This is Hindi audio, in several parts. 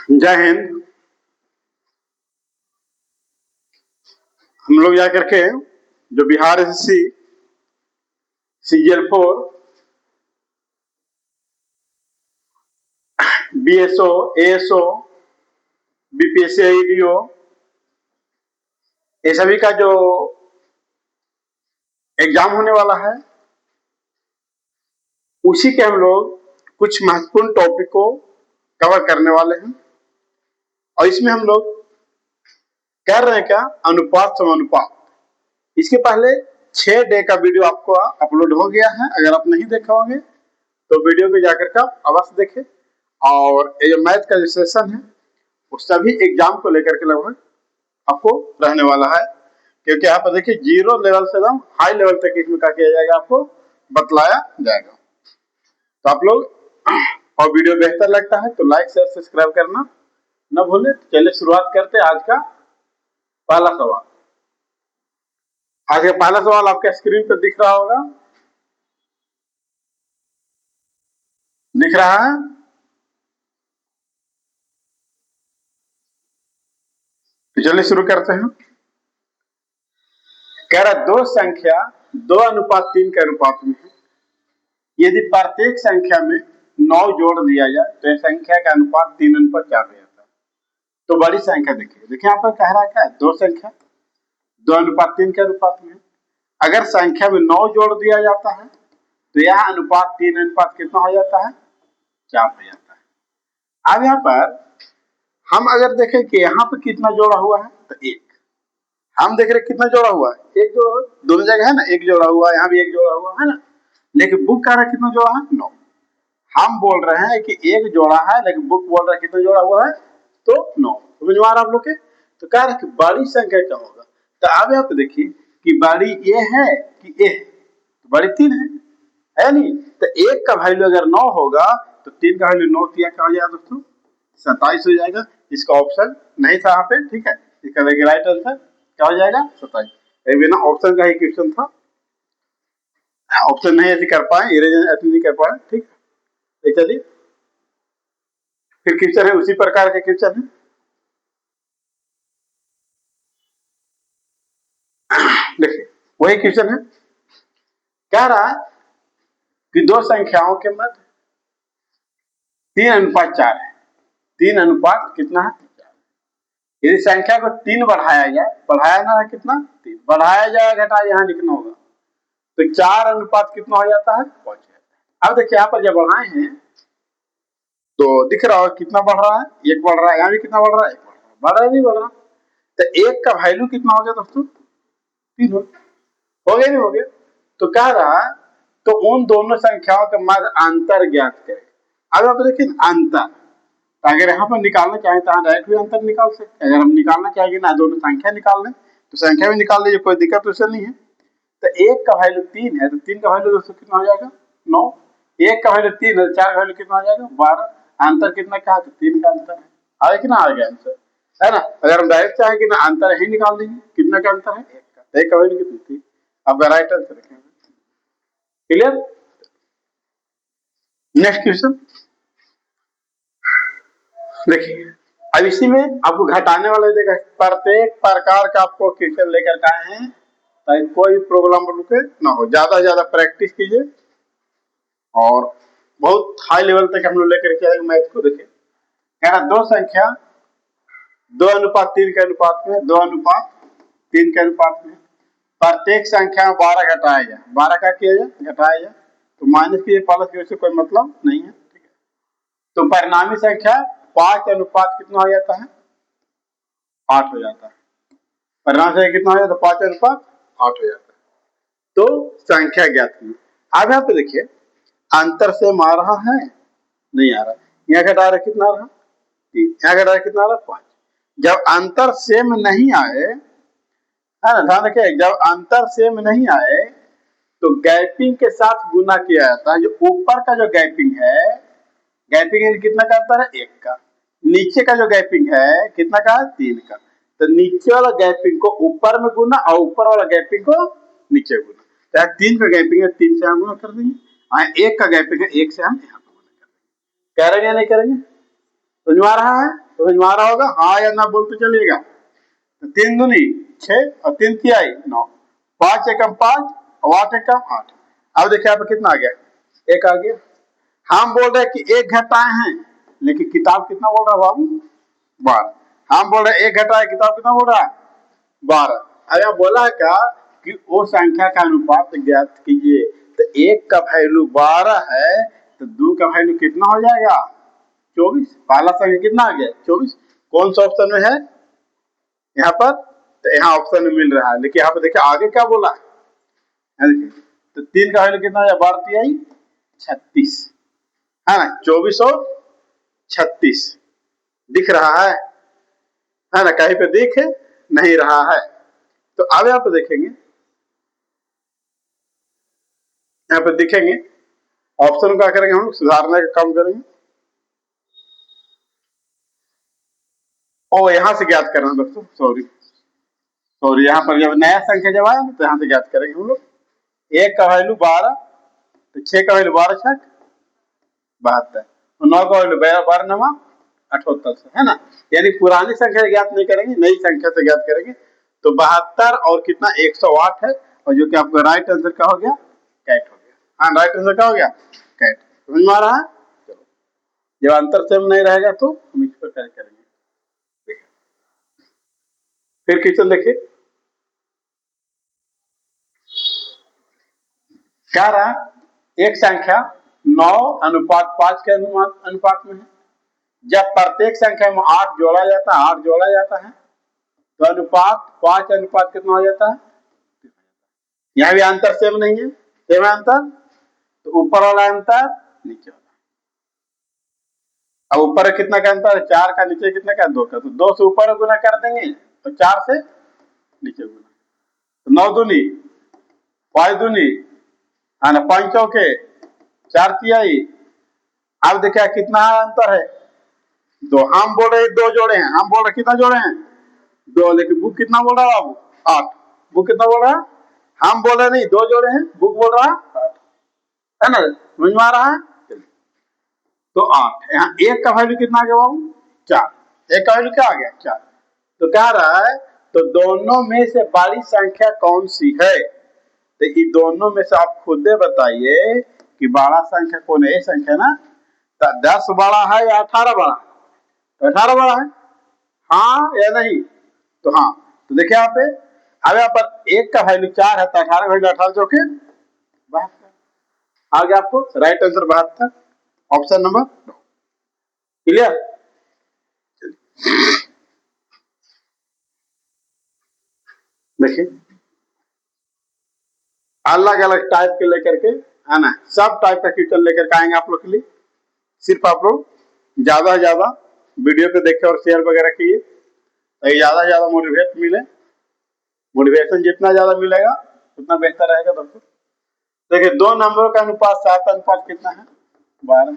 जय हिंद। हम लोग जा करके जो Bihar SSC CGL4 BSO ASO BPSC IDO ये सभी का जो एग्जाम होने वाला है उसी के हम लोग कुछ महत्वपूर्ण टॉपिक को कवर करने वाले हैं। और इसमें हम लोग कर रहे हैं क्या, अनुपात समानुपात। इसके पहले 6 डे का वीडियो आपको अपलोड हो गया है। अगर आप नहीं देखे होंगे तो वीडियो को जाकर के अवश्य देखें। और ये जो मैथ का जो सेशन है वो सभी एग्जाम को लेकर के लगभग आपको रहने वाला है, क्योंकि यहाँ पर देखिए 0 लेवल से एकदम हाई लेवल तक इसमें क्या किया जाएगा, आपको बतलाया जाएगा। तो आप लोग और वीडियो बेहतर लगता है तो लाइक शेयर सब्सक्राइब करना न भूलें। चलिए शुरुआत करते हैं। आज का पहला सवाल, आज का पहला सवाल आपके स्क्रीन पर दिख रहा होगा, दिख रहा है? तो चलिए शुरू करते हैं। कह रहा दो संख्या 2:3 के अनुपात में है। यदि प्रत्येक संख्या में 9 जोड़ दिया जाए तो यह संख्या का अनुपात 3:4 हो जाता है। तो बड़ी संख्या देखिए यहाँ पर कह रहा है क्या, दो संख्या 2:3 के अनुपात में। अगर संख्या में 9 जोड़ दिया जाता है तो यह अनुपात 3 कितना हो जाता है, 4 हो जाता है। अब यहाँ पर हम अगर देखें कि यहाँ पर कितना जोड़ा हुआ है तो 1, हम देख रहे कितना जोड़ा हुआ है, 1 जोड़ा, दोनों जगह है ना, 1 जोड़ा हुआ है, यहाँ भी 1 जोड़ा हुआ है ना। लेकिन बुक कह रहा है कितना जोड़ा है, 9। हम बोल रहे हैं कि 1 जोड़ा है, लेकिन बुक बोल रहा है कितना जोड़ा हुआ है, तो 9। समझ में आ रहा है आप लोग के? तो कह रहा है कि बड़ी संख्या क्या होगा। तो अब यहाँ पे देखिए कि बड़ी ए है कि ए है, तो बड़ी 3 है नहीं। तो 1 का वैल्यू अगर 9 होगा तो 3 का वैल्यू 9 क्या हो जाएगा दोस्तों, 27 हो जाएगा। इसका ऑप्शन नहीं था यहाँ पे, ठीक है। इसका देखिए राइट आंसर क्या हो जाएगा, 27। बिना ऑप्शन का ही क्वेश्चन था, ऑप्शन नहीं ऐसे कर पाए, इरेजन ऐसे नहीं कर पाए, ठीक है। चलिए फिर क्वेश्चन है, उसी प्रकार के क्वेश्चन है। देखिए वही क्वेश्चन है, कह रहा है कि दो संख्याओं के मध्य 3:4 है। 3 अनुपात कितना है, 4। यदि संख्या को 3 बढ़ाया जाए, बढ़ाया ना है कितना, 3 बढ़ाया जाए, घटा यहाँ लिखना होगा, तो 4 अनुपात कितना हो जाता है, 5 जाता है। अब देखिए यहाँ पर जब बढ़ाए हैं तो दिख रहा होगा कितना बढ़ रहा है, 1 बढ़ रहा है, यहाँ भी कितना बढ़ रहा है, 1 बढ़ रहा है, नहीं बढ़ रहा। तो 1 का वैल्यू कितना हो गया दोस्तों, 3 हो गया, नहीं हो गया। तो कह रहा तो उन दोनों संख्याओं के मध्य अंतर ज्ञात करें। अब आप देखिए अंतर, तो अगर यहाँ पर निकालना चाहें तो डायरेक्ट भी अंतर निकाल सकते हैं। अगर हम निकालना चाहेंगे ना, दोनों संख्या निकाल लें तो संख्या भी निकाल लीजिए, कोई दिक्कत उससे नहीं है। तो 1 का वैल्यू 3 है, तो 3 का वैल्यू दोस्तों कितना हो जाएगा, 9। 1 का वैल्यू 3 है, 4 का वैल्यू कितना हो जाएगा, 12। अंतर कितना कहा, तो 3 का अंतर है। आगे कितना आ गया आंसर, है ना। अगर हम डायरेक्ट चाहेंगे ना, अंतर ही निकाल देंगे, कितना का अंतर है, 1 का। 1 का वैल्यू कितनी थी, अब राइट आंसर लिखेंगे। क्लियर। नेक्स्ट क्वेश्चन देखिए, अब इसी में आपको घटाने वाले देगा, प्रत्येक प्रकार का आपको क्वेश्चन लेकर के आए हैं ताकि कोई प्रॉब्लम रुके ना हो। ज्यादा से ज्यादा प्रैक्टिस कीजिए और बहुत हाई लेवल तक हम लोग लेकर के आएंगे मैथ को। देखिए कह रहा दो संख्या 2:3 के अनुपात में, 2:3 के अनुपात में प्रत्येक संख्या में 12 घटाया जाए, 12 का किया जाए, घटाया जाए, तो माइनस की प्लस की उससे कोई मतलब नहीं है, ठीक है। तो परिणामी संख्या 5 अनुपात कितना हो जाता है, 8 हो जाता है। परिणाम संख्या कितना हो जाता है, 5 अनुपात 8 हो जाता है। तो संख्या ज्ञात की। अब यहाँ पे देखिए अंतर से आ रहा है, नहीं आ रहा, यहाँ घटा रहा कितना रहा, 3, यहाँ घटा कितना रहा, 5। जब अंतर सेम नहीं आए, है ना, ध्यान रखिए, जब अंतर सेम नहीं आए तो गैपिंग के साथ गुना किया जाता है। जो ऊपर का जो गैपिंग है, गैपिंग कितना का अंतर है, 1 का। नीचे का जो गैपिंग है कितना का है, 3 का। तो नीचे वाला गैपिंग को ऊपर में गुना और ऊपर वाला गैपिंग को नीचे गुना। तो 3 का गैपिंग है, 3 से हम गुना कर देंगे, 1 का गैपिंग है, 1 से हम यहाँ पर गुना कर देंगे। करेंगे नहीं करेंगे, समझ में आ रहा है। तो समझ में आ रहा होगा, हाँ या ना बोलते चलिएगा। तो 3 दूनी 6 और 3 तिहाई 9, 5 एकम 5 और 8 एकम 8। अब देखिए यहाँ पे कितना आ गया, एक आ गया। हम बोल रहे हैं कि एक घटाए हैं, लेकिन किताब कितना बोल रहा है बाबू, 12। हम बोल रहे हैं एक घटाए, किताब कितना बोल रहा है, 12। अगर बोला क्या कि वो संख्या का अनुपात ज्ञात कीजिए, तो एक का वैल्यू 12 है, तो 2 का वैल्यू कितना हो जाएगा, 24। पहला संख्या कितना आ गया, 24। कौन सा ऑप्शन में है यहाँ पर, तो यहाँ ऑप्शन में मिल रहा है, लेकिन यहाँ पे देखिए आगे क्या बोला है, देखिए तो 3 का वैल्यू कितना है, 12 तिहाई 36 है ना, 24 और 36 दिख रहा है ना, कहीं पे दिख नहीं रहा है। तो अब यहाँ पे देखेंगे, यहाँ पे दिखेंगे ऑप्शन क्या करेंगे हम, सुधारने का काम करेंगे और यहाँ से ज्ञात करना दोस्तों, सॉरी यहाँ पर जब नया संख्या जब आया तो यहाँ से ज्ञात करेंगे हम लोग। एक का वैल्यू 12, तो 6 का वैल्यू 12 छक 72, 9 का वैल्यू 12 9 78 है ना, यानी पुरानी संख्या ज्ञात नहीं करेंगे, नई संख्या से ज्ञात करेंगे। तो 72 और कितना 108 है, और जो कि आपका राइट आंसर क्या हो गया, कैट हो गया। हाँ राइट आंसर क्या हो गया, कैट। समझ में आ रहा है, चलो जब अंतर सेम नहीं रहेगा तो हम इस पर क्या करेंगे। फिर क्वेश्चन देखिए क्या रहा, एक संख्या 9 अनुपात 5 के अनुपात में है। जब प्रत्येक संख्या में 8 जोड़ा जाता है, 8 जोड़ा जाता है, तो अनुपात 5 अनुपात कितना हो जाता है, यहाँ भी अंतर सेम नहीं है, सेम है अंतर, तो ऊपर वाला अंतर नीचे वाला। अब ऊपर कितना का अंतर है, 4 का, नीचे कितने का, 2 का, तो 2 से ऊपर गुना कर देंगे तो 4 से नीचे गुना, तो 9 दूनी 5 दूनी है ना, 5 चौके 4 तिहाई। अब देखिए कितना अंतर है, 2। हम बोल रहे 2 जोड़े हैं, हम बोल रहे कितना जोड़े हैं, 2, लेकिन बुक कितना बोल रहा है बाबू, 8। बुक कितना बोल रहा है, हम बोल रहे नहीं 2 जोड़े हैं, बुक बोल रहा है ना, समझ में आ रहा है। तो 8, यहाँ एक का वैल्यू कितना आ गया बाबू, 4। एक का वैल्यू क्या आ गया, 4। तो कह रहा है तो दोनों में से बड़ी संख्या कौन सी है, तो ये दोनों में से आप खुद बताइए कि बड़ा संख्या कौन है, ये संख्या ना, तो 10 बड़ा है या 18 बड़ा, तो 18 बड़ा है, हाँ या नहीं, तो हाँ। तो देखिए यहाँ पे, अब यहाँ पर एक का वैल्यू 4 है, तो 18 वैल्यू 18 चौके 72 आ गया आपको right answer 72, option number 2। Clear, देखिए अलग अलग टाइप के लेकर के है ना, सब टाइप का क्वेश्चन लेकर के आएंगे आप लोग के लिए। सिर्फ आप लोग ज्यादा से ज्यादा वीडियो को देखे और शेयर वगैरह किए, तो ज्यादा से ज्यादा मोटिवेट मिले। मोटिवेशन जितना ज्यादा मिलेगा उतना बेहतर रहेगा दोस्तों। देखिए 2 नंबरों का अनुपात 7 अनुपात कितना है, 12।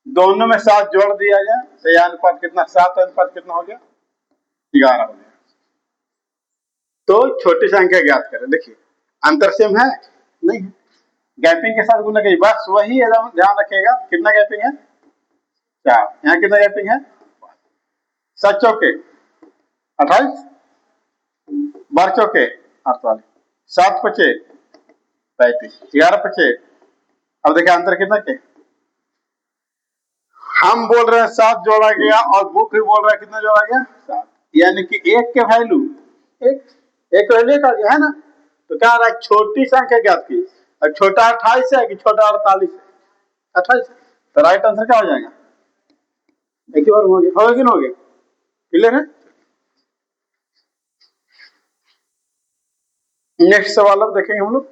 दोनों में 7 जोड़ दिया जाए तो यह अनुपात कितना, 7 अनुपात कितना हो गया, 11 हो गया। तो छोटी संख्या ज्ञात करें, देखिए अंतर सेम है नहीं है, गैपिंग के साथ गुना करिए, बस वही एकदम ध्यान रखिएगा। कितना गैपिंग है, 4। यहाँ कितना गैपिंग है, 7 चौके 28, 12 चौके 48, 7 पचे 35, 11 पचे। अब देखिए अंतर कितना के, हम बोल रहे हैं 7 जोड़ा गया और बुक भी बोल रहा है कितना जोड़ा गया, 7, यानी कि एक के वैल्यू एक वैल्यू का है ना। तो क्या रहा है, छोटी संख्या ज्ञात की, और छोटा 28 है कि छोटा 48 है, 28 है, तो राइट आंसर क्या हो जाएगा, एक ही बार हो गया, होगा कि नहीं हो गया, क्लियर है। नेक्स्ट सवाल अब देखेंगे हम लोग,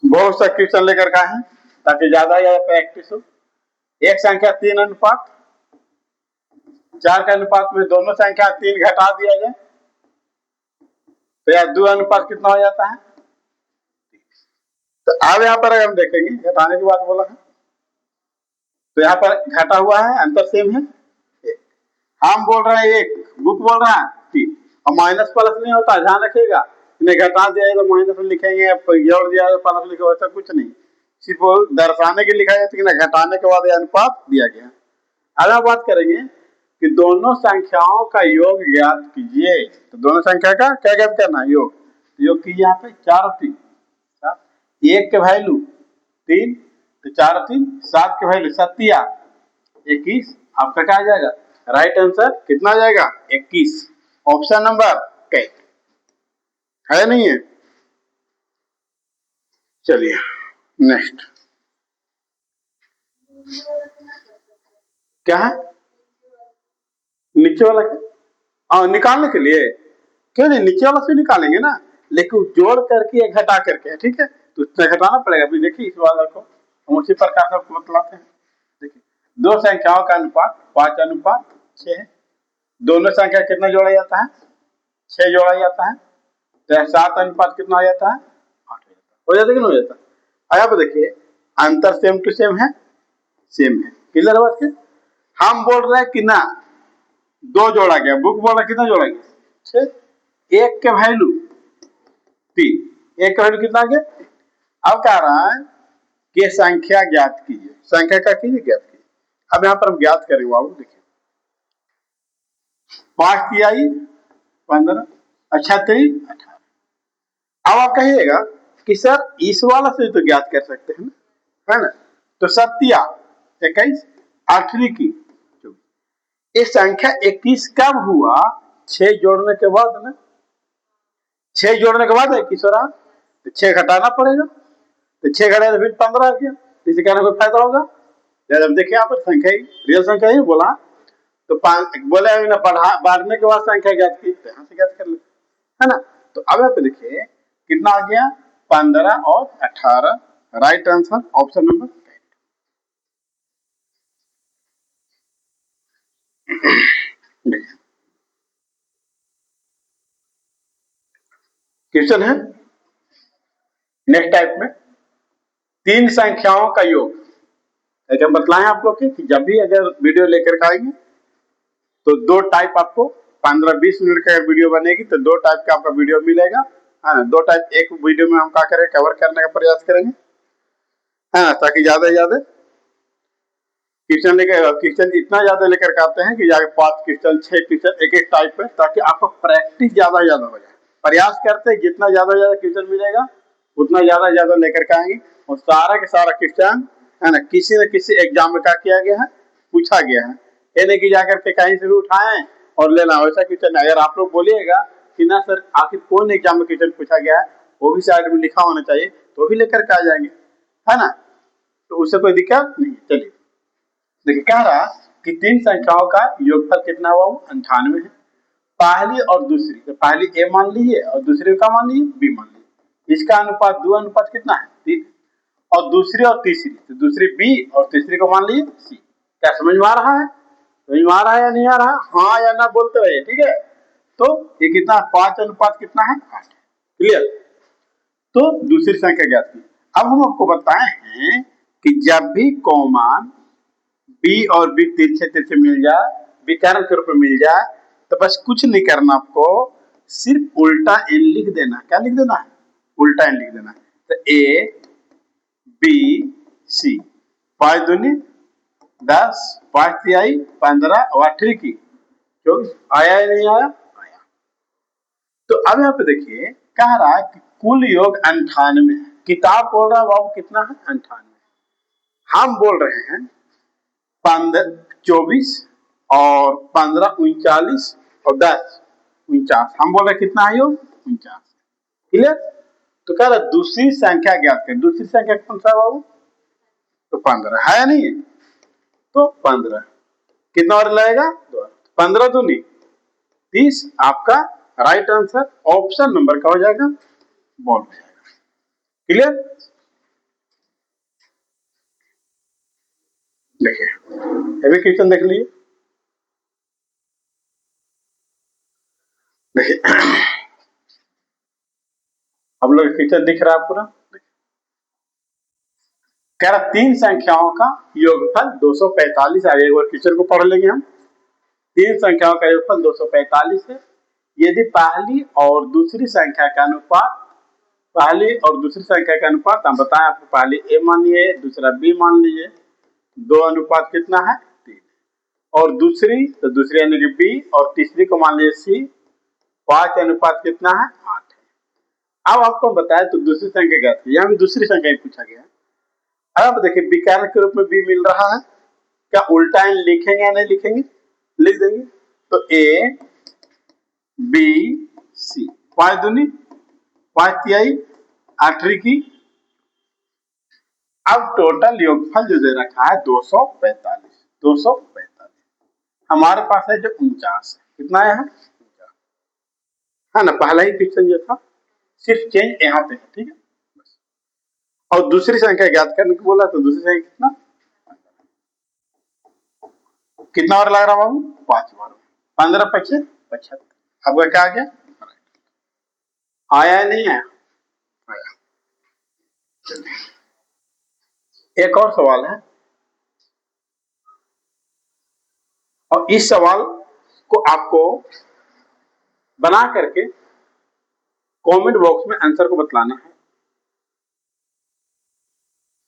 बहुत सा क्वेश्चन लेकर का है ताकि ज्यादा प्रैक्टिस हो। एक संख्या 3 अनुपात 4 के अनुपात में दोनों संख्या 3 घटा दिया जाए तो यह 2 अनुपात कितना हो जाता है। तो अब यहाँ पर हम देखेंगे, घटाने की बात बोला है तो यहाँ पर घटा हुआ है, अंतर सेम है। हम बोल रहे हैं 1, बुक बोल रहा है 3, और माइनस प्लस नहीं होता, ध्यान रखिएगा। इन्हें घटा दिया है तो माइनस में लिखेंगे, जोड़ दिया है तो प्लस में लिखो, ऐसा कुछ नहीं, सिर्फ दर्शाने के लिखा जाता है कि घटाने के बाद अनुपात दिया गया। अब हम बात करेंगे कि दोनों संख्याओं का योग ज्ञात कीजिए। तो दोनों संख्या का क्या ज्ञात करना है? योग। योग कीजिए यहाँ पे 4 और 3, 1 के वैल्यू 3, तो 4 और 3 7 के वैल्यू 7 या 21, आपका क्या आ जाएगा? राइट आंसर कितना आ जाएगा? 21, ऑप्शन नंबर क है नहीं है। चलिए नेक्स्ट क्या है? नीचे वाला निकालने के लिए क्यों नहीं, नीचे वाला से निकालेंगे ना, लेकिन जोड़ करके घटा करके, ठीक है, तो इतना घटाना पड़ेगा। अभी देखिए इस वाला को हम उसी प्रकार से आपको बतलाते हैं। देखिए दो संख्याओं का अनुपात 5:6 है। दोनों संख्या कितना जोड़ा जाता है? 6 जोड़ा जाता है। तो 7 अनुपात कितना हो जाता है? 8 हो जाता है कि नहीं हो जाता? यहाँ पे देखिए अंतर सेम टू सेम है, सेम है, क्लियर बात है। हम बोल रहे हैं कि ना 2 जोड़ा गया, बुक बोल रहा कितना जोड़ा गया? 6। 1 के वैल्यू 3, 1 का वैल्यू कितना गया? अब कह रहा है कि संख्या ज्ञात कीजिए, संख्या का कीजिए ज्ञात कीजिए। अब यहाँ पर हम ज्ञात करेंगे बाबू, देखिए 5 तिहाई 15, अच्छा 3 18। अब आप कहिएगा कि सर इस वाला से तो ज्ञात कर सकते हैं ना, है ना? तो 7 21, 8 की 24। ये संख्या 21 कब हुआ? 6 जोड़ने के बाद ना, 6 जोड़ने के बाद 21 हो रहा, तो 6 घटाना पड़ेगा, तो 6 घटाए तो फिर 15 आ गया। इसे कहने को फायदा होगा। जब देखिए यहाँ पर संख्या ही रियल संख्या ही बोला, तो बोले ना बढ़ने के बाद संख्या ज्ञात की, तो यहाँ से ज्ञात कर ले, है ना? तो अब यहाँ पे देखिए कितना आ गया? 15 और 18, right answer option number 10। Question है नेक्स्ट टाइप में, 3 संख्याओं का योग। हम बतलाएं आप लोग कि जब भी अगर वीडियो लेकर के आएंगे तो 2 टाइप आपको 15-20 मिनट का वीडियो बनेगी, तो 2 टाइप का आपका वीडियो मिलेगा, है ना? 2 टाइप एक वीडियो में हम क्या करें, कवर करने का प्रयास करेंगे, है ना, ताकि ज्यादा से ज्यादा क्वेश्चन लेकर, क्वेश्चन इतना ज्यादा लेकर के आते हैं कि जाके 5 क्वेश्चन 6 क्वेश्चन एक एक टाइप पे, ताकि आपको प्रैक्टिस ज्यादा ज्यादा हो जाए। प्रयास करते हैं जितना ज्यादा ज्यादा क्वेश्चन मिलेगा उतना ज्यादा लेकर के आएंगे, और सारा के सारा क्वेश्चन, है ना, किसी न किसी एग्जाम में क्या किया गया है, पूछा गया है। ये नहीं कि जाकर के कहीं से भी उठाएं और लेना, वैसा क्वेश्चन। अगर आप लोग बोलिएगा कि ना सर आखिर कौन एग्जाम में क्वेश्चन पूछा गया है, वो भी साइड में लिखा होना चाहिए, तो भी लेकर के आ जाएंगे, है ना? तो उससे कोई दिक्कत नहीं। चलिए देखिए कह रहा कि 3 संख्याओं का योगफल कितना हुआ? 98 है। पहली और दूसरी, तो पहली ए मान लीजिए और दूसरी का मान लीजिए बी मान लीजिए। इसका अनुपात 2 अनुपात कितना है? 3। और दूसरी और तीसरी, तो दूसरी बी और तीसरी को मान लीजिए सी। क्या समझ में आ रहा है? समझ में आ रहा है या नहीं आ रहा? हाँ या ना बोलते रहिए, ठीक है। तो ये कितना? 5 अनुपात कितना है? 8। क्लियर? तो दूसरी संख्या ज्ञात की। अब हम आपको बताए हैं कि जब भी कॉमन बी और बी तिरछे तिरछे मिल जाए, विकर्ण के रूप में मिल जाए, तो बस कुछ नहीं करना, आपको सिर्फ उल्टा एन लिख देना। क्या लिख देना है? उल्टा एन लिख देना। तो ए बी सी, 5 दूनी 10, 5 तिहाई 15 और 8 की 24। आया या नहीं आया? आया। तो अब यहाँ पे देखिए कह रहा है कि कुल योग 98 है। किताब बोल रहा है बाबू कितना है? 98। हम बोल रहे हैं 24 और 15 39 और 10 49। हम बोल रहे कितना है योग? 49। क्लियर? तो कह रहा दूसरी संख्या ज्ञात करें। दूसरी संख्या कौन सा बाबू? तो 15 है या नहीं है? तो 15 कितना और लगेगा? 2। 15 दूनी 30, आपका राइट आंसर ऑप्शन नंबर का हो जाएगा, बॉल हो जाएगा। क्लियर? देखिए अभी क्वेश्चन देख लीजिए। देखिए अब लोग क्वेश्चन दिख रहा है पूरा। कह रहा 3 संख्याओं का योगफल 245 है। एक बार क्वेश्चन को पढ़ लेंगे हम। 3 संख्याओं का योगफल 245 है। यदि पहली और दूसरी संख्या का अनुपात, पहली और दूसरी संख्या का अनुपात हम बताएं आपको, पहली ए मान लिए, दूसरा बी मान लीजिए, 2 अनुपात कितना है 3, और दूसरी तो दूसरी यानी कि बी, और तीसरी को मान लीजिए सी, 5 अनुपात कितना है 8 है। अब आपको बताया तो दूसरी संख्या क्या थी, यहाँ भी दूसरी संख्या ही पूछा गया है। अब देखिए विकर्ण के रूप में बी मिल रहा है, क्या उल्टा इन लिखेंगे या नहीं लिखेंगे, लिख देंगे। तो ए बी सी, 5 दूनी 5 तिहाई 8 की, अब टोटल योगफल जो दे रखा है 245 हमारे पास है जो 49 है, कितना है 49 है ना, पहला ही क्वेश्चन जो था, सिर्फ चेंज यहाँ पे है, ठीक है। और दूसरी संख्या ज्ञात करने को बोला, तो दूसरी संख्या कितना कितना और लग रहा बाबू 5 बार, 15 5 75, आपका क्या आ गया, आया नहीं आया, आया। एक और सवाल है, और इस सवाल को आपको बना करके कमेंट बॉक्स में आंसर को बतलाना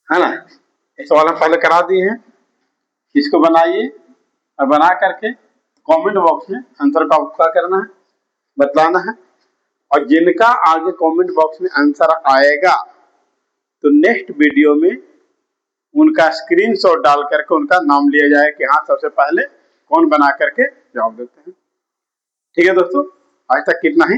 है ना। ये सवाल हम पहले करा दिए हैं, इसको बनाइए और बना करके कमेंट बॉक्स में आंसर को आपको क्या करना है, बतलाना है। और जिनका आगे कमेंट बॉक्स में आंसर आएगा तो नेक्स्ट वीडियो में उनका स्क्रीनशॉट डाल करके उनका नाम लिया जाए कि हाँ सबसे पहले कौन बना करके जवाब देते हैं। ठीक है दोस्तों, आज तक कितना ही।